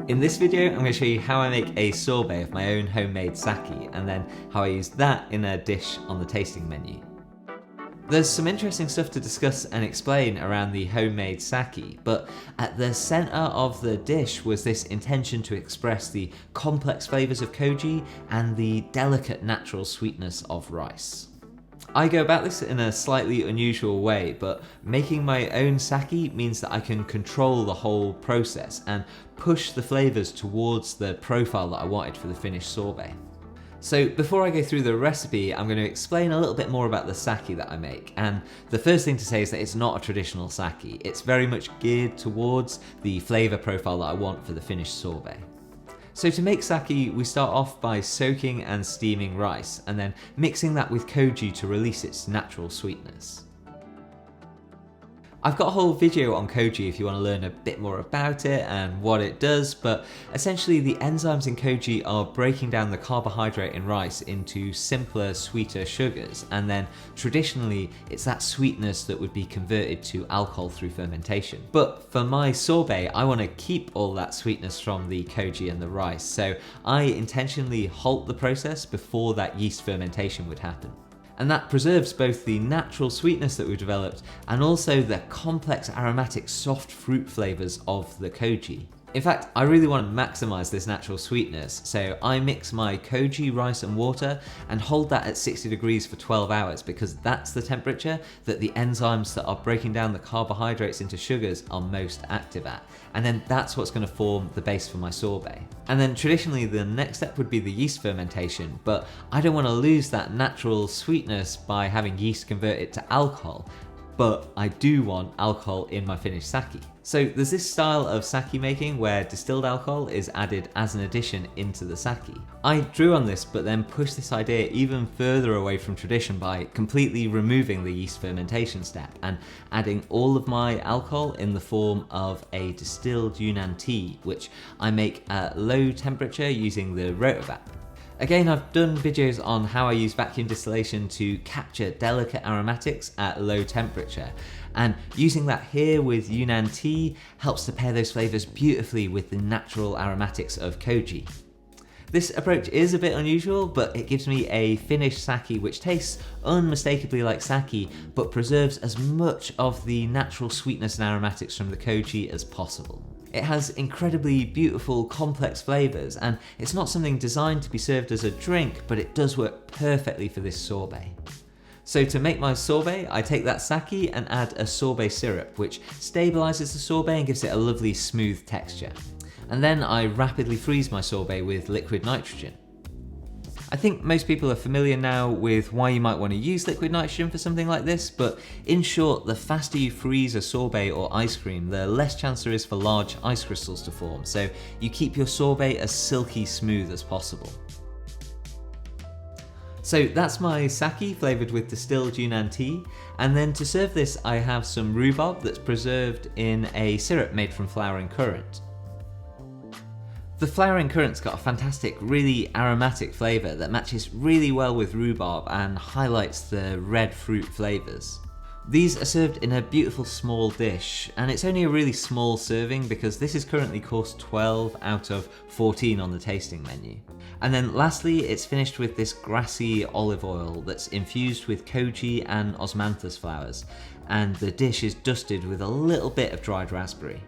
In this video, I'm going to show you how I make a sorbet of my own homemade sake, and then how I use that in a dish on the tasting menu. There's some interesting stuff to discuss and explain around the homemade sake, but at the centre of the dish was this intention to express the complex flavours of koji and the delicate natural sweetness of rice. I go about this in a slightly unusual way, but making my own sake means that I can control the whole process and push the flavours towards the profile that I wanted for the finished sorbet. So before I go through the recipe, I'm going to explain a little bit more about the sake that I make, and the first thing to say is that it's not a traditional sake. It's very much geared towards the flavour profile that I want for the finished sorbet. So to make sake, we start off by soaking and steaming rice, and then mixing that with koji to release its natural sweetness. I've got a whole video on koji if you want to learn a bit more about it and what it does, but essentially the enzymes in koji are breaking down the carbohydrate in rice into simpler, sweeter sugars, and then traditionally it's that sweetness that would be converted to alcohol through fermentation. But for my sorbet, I want to keep all that sweetness from the koji and the rice, so I intentionally halt the process before that yeast fermentation would happen. And that preserves both the natural sweetness that we've developed and also the complex aromatic soft fruit flavours of the koji. In fact, I really want to maximise this natural sweetness, so I mix my koji, rice and water and hold that at 60 degrees for 12 hours because that's the temperature that the enzymes that are breaking down the carbohydrates into sugars are most active at. And then that's what's going to form the base for my sorbet. And then traditionally the next step would be the yeast fermentation, but I don't want to lose that natural sweetness by having yeast convert it to alcohol. But I do want alcohol in my finished sake. So there's this style of sake making where distilled alcohol is added as an addition into the sake. I drew on this but then pushed this idea even further away from tradition by completely removing the yeast fermentation step and adding all of my alcohol in the form of a distilled Yunnan tea, which I make at low temperature using the rotovac. Again, I've done videos on how I use vacuum distillation to capture delicate aromatics at low temperature, and using that here with Yunnan tea helps to pair those flavours beautifully with the natural aromatics of koji. This approach is a bit unusual, but it gives me a finished sake which tastes unmistakably like sake, but preserves as much of the natural sweetness and aromatics from the koji as possible. It has incredibly beautiful, complex flavours, and it's not something designed to be served as a drink, but it does work perfectly for this sorbet. So to make my sorbet, I take that sake and add a sorbet syrup, which stabilises the sorbet and gives it a lovely smooth texture. And then I rapidly freeze my sorbet with liquid nitrogen. I think most people are familiar now with why you might want to use liquid nitrogen for something like this, but in short, the faster you freeze a sorbet or ice cream, the less chance there is for large ice crystals to form, so you keep your sorbet as silky smooth as possible. So that's my sake flavoured with distilled Yunnan tea, and then to serve this I have some rhubarb that's preserved in a syrup made from flowering currant. The flowering currant's got a fantastic, really aromatic flavour that matches really well with rhubarb and highlights the red fruit flavours. These are served in a beautiful small dish, and it's only a really small serving because this is currently course 12 out of 14 on the tasting menu. And then lastly, it's finished with this grassy olive oil that's infused with koji and osmanthus flowers, and the dish is dusted with a little bit of dried raspberry.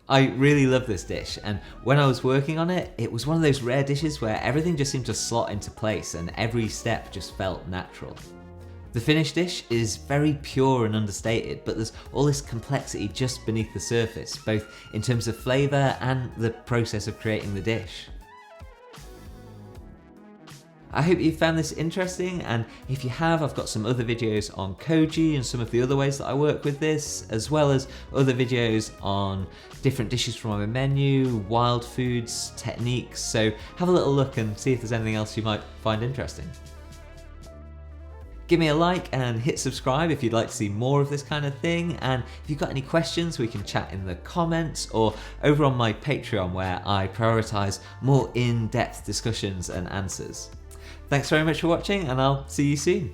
I really love this dish, and when I was working on it, it was one of those rare dishes where everything just seemed to slot into place and every step just felt natural. The finished dish is very pure and understated, but there's all this complexity just beneath the surface, both in terms of flavour and the process of creating the dish. I hope you found this interesting, and if you have, I've got some other videos on koji and some of the other ways that I work with this, as well as other videos on different dishes from my menu, wild foods, techniques, so have a little look and see if there's anything else you might find interesting. Give me a like and hit subscribe if you'd like to see more of this kind of thing, and if you've got any questions we can chat in the comments or over on my Patreon where I prioritise more in-depth discussions and answers. Thanks very much for watching, and I'll see you soon.